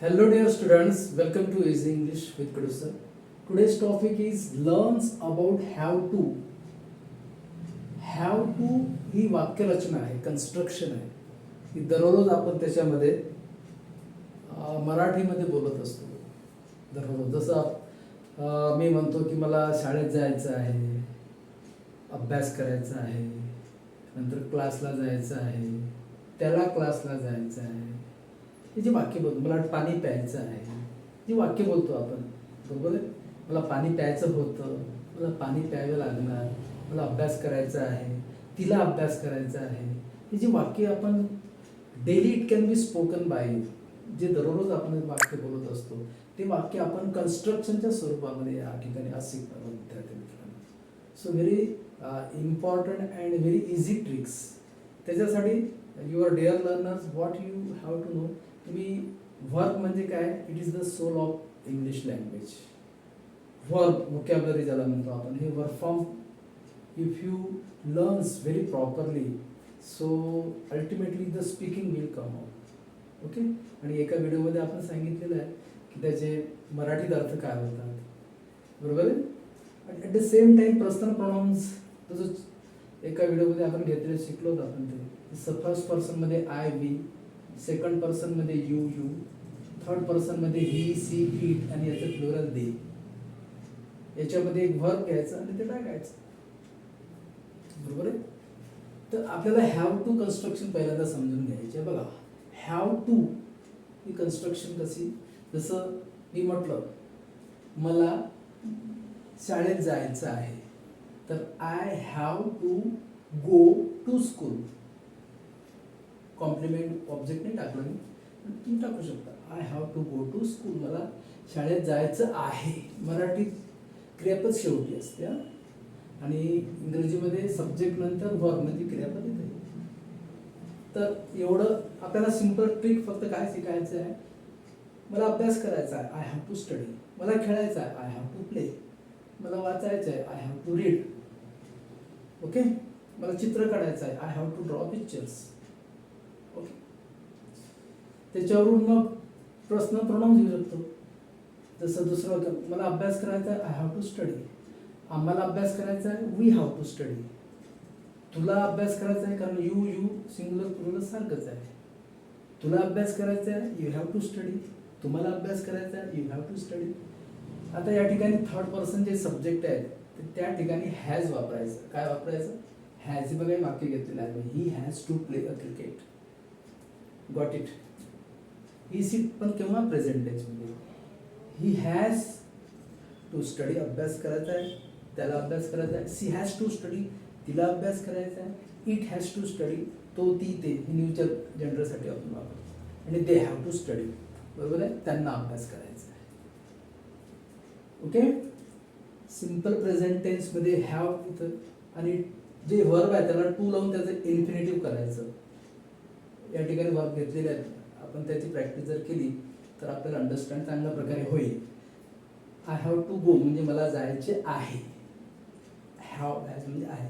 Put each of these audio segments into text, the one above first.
Hello dear students, welcome to Easy English with Kudu sir. Today's topic is learns about have to. Have to ही वाक्यरचना आहे, construction आहे. ही दररोज आपण त्याच्यामध्ये मराठीमध्ये बोलत असतो. दररोज जसं मी म्हणतो की मला शाळेत जायचं आहे, अभ्यास करायचा आहे, नंतर क्लासला जायचं आहे, त्याला क्लासला जायचं आहे. हे जे वाक्य बोलतो, मला पाणी प्यायचं आहे, जे वाक्य बोलतो आपण, बरोबर आहे. मला पाणी प्यायचं होतं, मला पाणी प्यायला लागणार, मला अभ्यास करायचा आहे, तिला अभ्यास करायचा आहे. हे जे वाक्य आपण daily it can be spoken by, जे दररोज आपण वाक्य बोलत असतो, ते वाक्य आपण कन्स्ट्रक्शनच्या स्वरूपामध्ये या ठिकाणी आज शिकणार विद्यार्थी मित्रांनो. So very important and very easy tricks. त्याच्यासाठी your dear learners, what you have to know, तुम्ही वर्क म्हणजे काय, it is the soul of English language. Work vocabulary ज्याला म्हणतो आपण, हे work form if you learns very properly, so ultimately the speaking will come out. Okay. आणि एका व्हिडिओमध्ये आपण सांगितलेलं आहे की त्याचे मराठीत अर्थ काय होतात, बरोबर आहे. आणि at the same time personal pronouns तसंच एका व्हिडिओमध्ये आपण घेतलेलं शिकलो होतो आपण. ते फर्स्ट पर्सनमध्ये आय वी, सेकंड पर्सनमध्ये यू यू, थर्ड पर्सनमध्ये ही सी इट, आणि याचं प्लुरल दे. याच्यामध्ये एक वर्ब घ्यायचं आणि ते टाकायचं, बरोबर आहे. तर आपल्याला हॅव टू कन्स्ट्रक्शन पहिल्यांदा समजून घ्यायचे. बघा, हॅव टू ही कन्स्ट्रक्शन कशी, जसं मी म्हटलं मला शाळेत जायचं आहे, तर I have to go to school. Complement object नाही टाकलं मी, तुम्ही टाकू शकता. I have to go to school, मला शाळेत जायचं आहे. मराठीत क्रियापद शेवटी असते, आणि इंग्रजीमध्ये सब्जेक्ट नंतर वर्ब म्हणजे क्रियापद येते. तर एवढं आपल्याला सिम्पल ट्रिक फक्त काय शिकायचं आहे. मला अभ्यास करायचा आहे, आय हॅव टू स्टडी. मला खेळायचं आहे, आय हॅव टू प्ले. मला वाचायचं आहे, I have to read. Okay. मला चित्र काढायचं आहे, I have to draw pictures. Okay. त्याच्यावरून मग पर्सनल प्रोनाउन्स घेऊ शकतो. जसं दुसरं, मला अभ्यास करायचा आहे, आय हॅव टू स्टडी. आम्हाला अभ्यास करायचा आहे, वी हॅव टू स्टडी. तुला अभ्यास करायचा आहे, कारण यू यू सिंग्युलर प्लुरल सारखंच आहे. तुला अभ्यास करायचा आहे, यू हॅव टू स्टडी. तुम्हाला अभ्यास करायचा आहे, यू हॅव टू स्टडी. आता या ठिकाणी थर्ड पर्सन जे सब्जेक्ट आहेत, त्या ठिकाणी हॅज वापरायचं. काय वापरायचं? हॅज. बघा हे वाक्य घेतलेलं आहे, he has to play a cricket. Got it. He sit पण केव्हा प्रेझेंट टेन्समध्ये. ही हॅज टू स्टडी, अभ्यास करायचा आहे, त्याला अभ्यास करायचा आहे. सी हॅज टू स्टडी, तिला अभ्यास करायचा आहे. इट हॅज टू स्टडी, तो ती ते ही न्यूच्या जनरलसाठी आपण वापरतो. आणि दे हॅव टू स्टडी, बरोबर आहे, त्यांना अभ्यास करायचा आहे. ओके. सिम्पल प्रेझेंट टेन्समध्ये हॅव इथं, आणि जे वर्ब आहे त्याला टू लावून त्याचं इन्फिनिटिव्ह करायचं. या ठिकाणी वर्ब घेतलेले आहेत. आपण त्याची प्रॅक्टिस जर केली तर आपल्याला अंडरस्टँड चांगल्या प्रकारे होईल. आय हॅव टू गो म्हणजे मला जायचे आहे. हॅव हॅज म्हणजे आहे.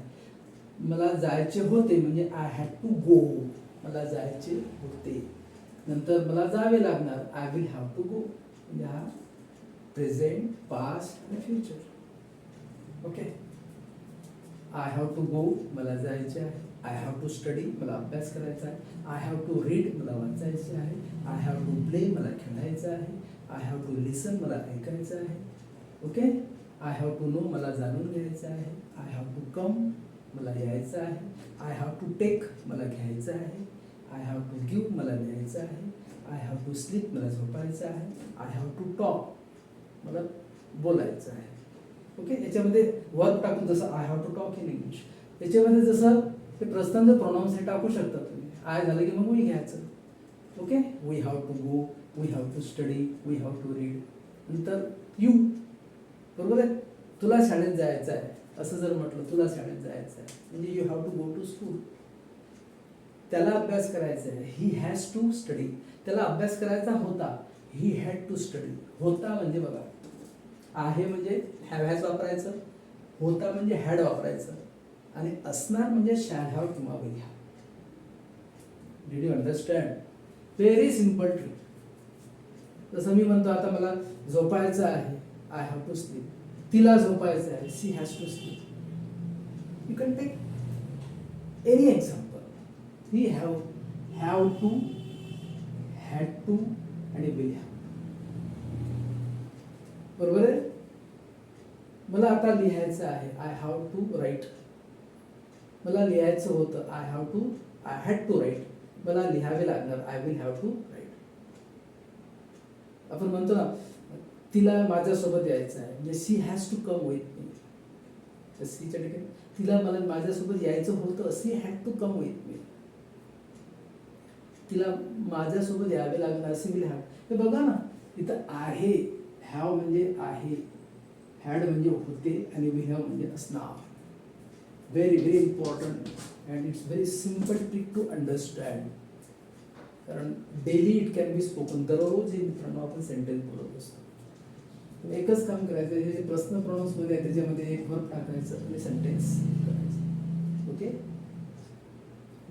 मला जायचे होते म्हणजे आय हॅड टू गो, मला जायचे होते. नंतर मला जावे लागणार, I will have to go. म्हणजे हा प्रेझेंट, पास्ट आणि future. Okay. I have to go, मला जायचे आहे. आय हॅव टू स्टडी, मला अभ्यास करायचा आहे. आय हॅव टू रीड, मला वाचायचे आहे. आय हॅव टू प्ले, मला खेळायचं आहे. आय हॅव टू लिसन, मला ऐकायचं आहे. Okay. I have to know, मला जाणून घ्यायचं आहे. आय हॅव टू कम, मला यायचं आहे. आय हॅव टू टेक, मला घ्यायचं आहे. आय हॅव टू गिव्ह, मला द्यायचं आहे. आय हॅव टू स्लीप, मला झोपायचं आहे. आय हॅव टू टॉक, मला बोलायचं आहे. ओके. याच्यामध्ये वर्ब टाकून, जसं I have to talk in English, याच्यामध्ये जसं ते पर्सनल प्रोनाउन्स हे टाकू शकता तुम्ही. आय झालं की मग वी घ्यायचं. Okay. We have to go, we have to study, we have to read. नंतर यू, बरोबर आहे. तुला शाळेत जायचं आहे असं जर म्हटलं, तुला शाळेत जायचं आहे म्हणजे you have to go to school. त्याला अभ्यास करायचा आहे, ही हॅज टू स्टडी. त्याला अभ्यास करायचा होता, ही हॅड टू स्टडी. होता म्हणजे बघा, आहे म्हणजे हॅव हॅज वापरायचं, होता म्हणजे हॅड वापरायचं, आणि असणार म्हणजे शॅल हॅव किंवा will have. Did you understand? Very simple trick. जसं मी म्हणतो आता मला झोपायचं आहे, आय हॅव टू स्लीप. तिला झोपायचं आहे, she has to sleep. You can take any example. He have to, had to आणि विल हॅव. बरोबर आहे. मला आता लिहायचं आहे, आय हॅव टू राईट. मला लिहायचं होतं, आय हॅड टू राईट. मला लिहावे लागणार, I will have to write. आपण म्हणतो ना, तिला माझ्यासोबत यायचं आहे, म्हणजे she has to come with me. तर सीच्या ठिकाणी तिला मला माझ्यासोबत यायचं होतं, she had to come with me. तिला माझ्यासोबत यावे लागणार, सी विल हॅव. हे बघा ना, इथं आहे, हॅव म्हणजे आहे, हॅड म्हणजे होते आणि विल हॅव म्हणजे असणार. Very very important and it's very simple trick to understand. कारण daily it can be spoken. दररोज हे मित्रांनो आपण सेंटेन्स बोलत असतो. एकच काम करायचं, हे जे पर्सनल प्रोनाउन्स मध्ये आहे त्याच्यामध्ये एक वर्ब टाकायचं आणि सेंटेन्स करायचं. Okay,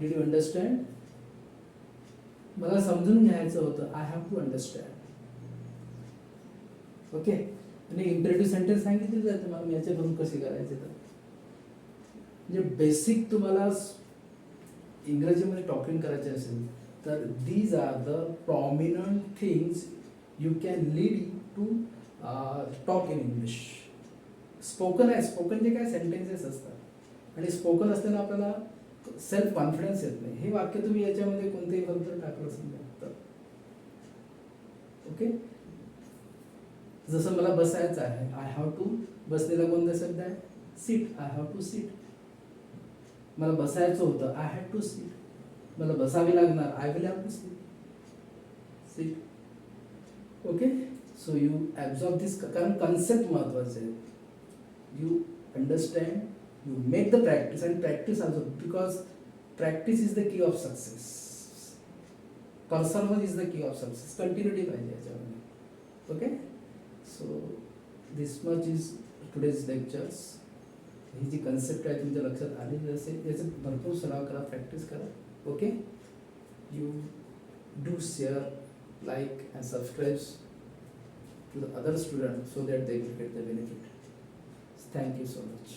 did you understand? मला समजून घ्यायचं होतं, I have to understand. Okay, आणि इंटरव्ह्यू सेंटेन्स सांगितले जाते मला याच्यापासून कसे करायचे. तर म्हणजे बेसिक तुम्हाला इंग्रजीमध्ये टॉकिंग करायचे असेल तर these are the prominent things you can lead to talk in English. Spoken आहे, स्पोकनचे काय सेंटेन्सेस असतात आणि स्पोकन असताना आपल्याला सेल्फ कॉन्फिडन्स येत नाही. हे वाक्य तुम्ही याच्यामध्ये कोणतेही वर्ब टाकलं समजा तर. ओके, जसं मला बसायचं आहे, आय हॅव टू. बसलेला कोणता शब्द आहे? Seat. I have to seat. मला बसायचं होतं, आय हॅड टू सीट. मला बसावी लागणार, I will have to sit. Okay, so you absorb this. कारण कन्सेप्ट महत्वाचे आहे. You understand, you make the practice and practice also, because practice is the key of success. Personal is the key of success. Continuity पाहिजे याच्यामध्ये. Okay, so this much is today's lectures. ही जी concept आहे तुमच्या लक्षात आलेली असेल, याचा भरपूर सराव करा, प्रॅक्टिस करा. Okay, you do share, like and subscribe to the other students so that they will get the benefit. Thank you so much.